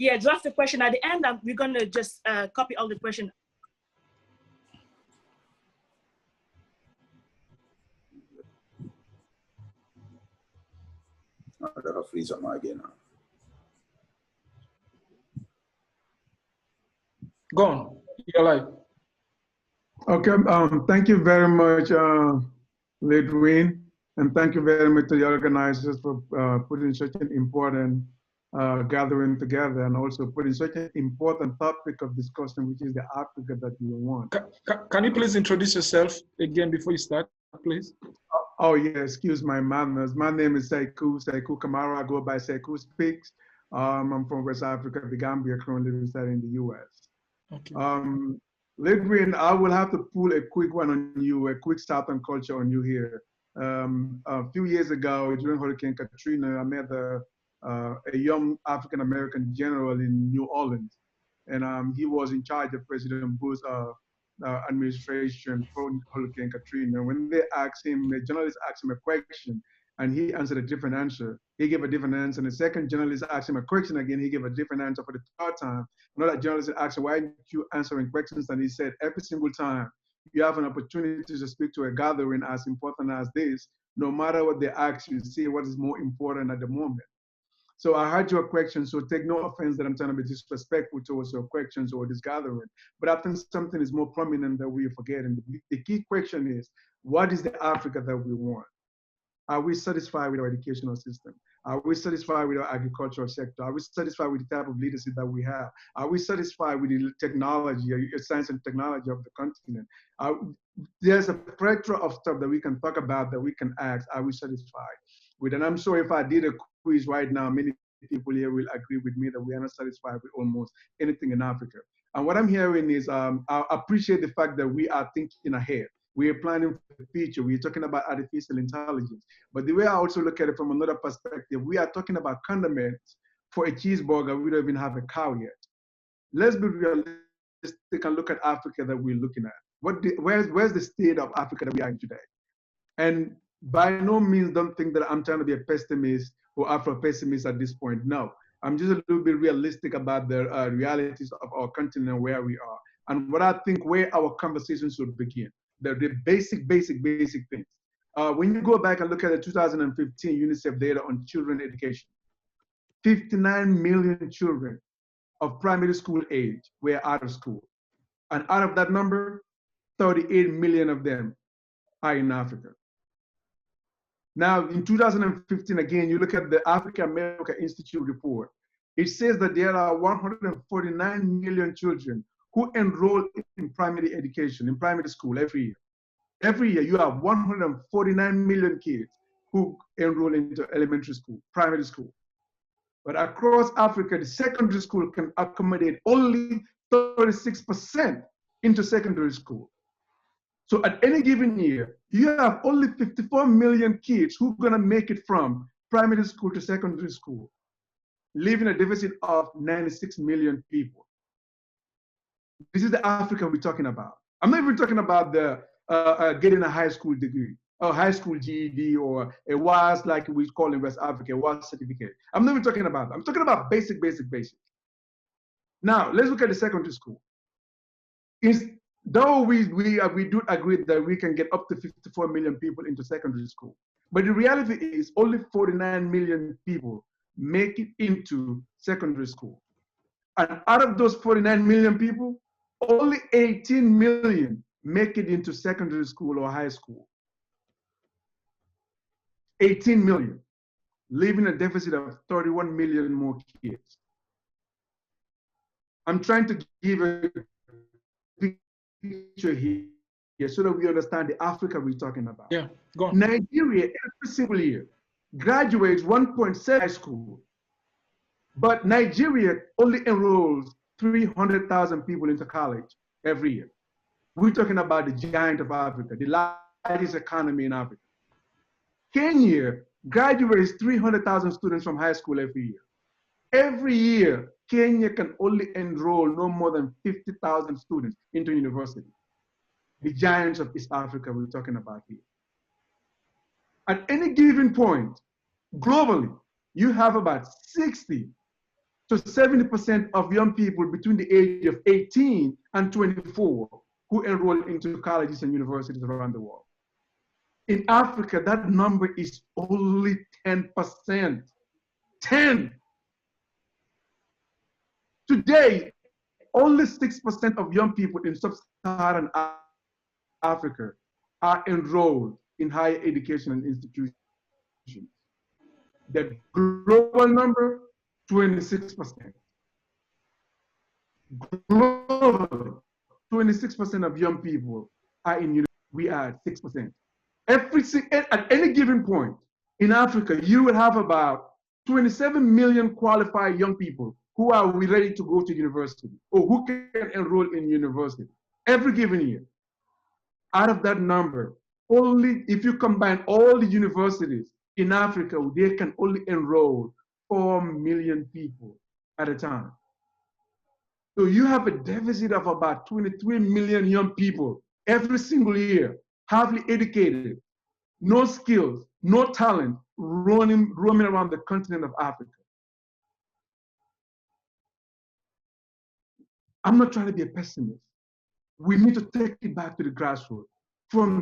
Yeah, draft the question at the end. We're gonna just copy all the question. Oh, that'll freeze up my again now. Go on. You're live. Okay. Thank you very much, Lidwin, and thank you very much to the organizers for putting such an important gathering together, and also putting such an important topic of discussion, which is the Africa that we want. Can you please introduce yourself again before you start, please? Oh yeah, excuse my manners. My name is Saikou Camara. I go by Saikou Speaks. I'm from West Africa, the Gambia, currently residing in the US. Okay. Lidwin, I will have to pull a quick one on you, a quick Southern culture on you here. A few years ago, during Hurricane Katrina, I met a young African-American general in New Orleans, and he was in charge of President Bush's administration for Hurricane Katrina. When they asked him, the journalist asked him a question, and he answered a different answer. He gave a different answer. And the second journalist asked him a question again. He gave a different answer for the third time. Another journalist asked him, why aren't you answering questions? And he said, every single time you have an opportunity to speak to a gathering as important as this, no matter what they ask you, say what is more important at the moment. So I heard your question, so take no offense that I'm trying to be disrespectful towards your questions or this gathering. But I think something is more prominent that we are forgetting. The key question is, what is the Africa that we want? Are we satisfied with our educational system? Are we satisfied with our agricultural sector? Are we satisfied with the type of leadership that we have? Are we satisfied with the technology, science and technology of the continent? There's a plethora of stuff that we can talk about, that we can ask, are we satisfied with? And I'm sure if I did a quiz right now, many people here will agree with me that we are not satisfied with almost anything in Africa. And what I'm hearing is, I appreciate the fact that we are thinking ahead. We are planning for the future. We're talking about artificial intelligence. But the way I also look at it from another perspective, we are talking about condiments for a cheeseburger. We don't even have a cow yet. Let's be realistic and look at Africa that we're looking at. Where's the state of Africa that we are in today? And by no means don't think that I'm trying to be a pessimist or Afro-pessimist at this point. No, I'm just a little bit realistic about the realities of our continent and where we are. And what I think where our conversation should begin. The basic things. When you go back and look at the 2015 UNICEF data on children education, 59 million children of primary school age were out of school. And out of that number, 38 million of them are in Africa. Now, in 2015, again, you look at the Africa America Institute report. It says that there are 149 million children who enroll in primary education, in primary school every year. Every year, you have 149 million kids who enroll into elementary school, primary school. But across Africa, the secondary school can accommodate only 36% into secondary school. So at any given year, you have only 54 million kids who are gonna make it from primary school to secondary school, leaving a deficit of 96 million people. This is the Africa we're talking about. I'm not even talking about the getting a high school degree, or high school GED, or a WAS, like we call in West Africa, a WAS certificate. I'm not even talking about that. I'm talking about basic. Now, let's look at the secondary school. Though we do agree that we can get up to 54 million people into secondary school, but the reality is only 49 million people make it into secondary school. And out of those 49 million people, only 18 million make it into secondary school or high school. 18 million, leaving a deficit of 31 million more kids. I'm trying to give a picture here so that we understand the Africa we're talking about. Yeah, go on. Nigeria, every single year, graduates 1.7 high school, but Nigeria only enrolls 300,000 people into college every year. We're talking about the giant of Africa, the largest economy in Africa. Kenya graduates 300,000 students from high school every year. Every year, Kenya can only enroll no more than 50,000 students into university. The giants of East Africa we're talking about here. At any given point, globally, you have about 60 So 70% of young people between the age of 18 and 24 who enroll into colleges and universities around the world. In Africa, that number is only 10%. 10. Today, only 6% of young people in sub-Saharan Africa are enrolled in higher educational institutions. The global number, 26%. Globally, 26% of young people are in university. We are at 6%. At any given point in Africa, you will have about 27 million qualified young people who are ready to go to university or who can enroll in university every given year. Out of that number, only if you combine all the universities in Africa, they can only enroll 4 million people at a time. So you have a deficit of about 23 million young people every single year, hardly educated, no skills, no talent, roaming around the continent of Africa. I'm not trying to be a pessimist. We need to take it back to the grassroots. From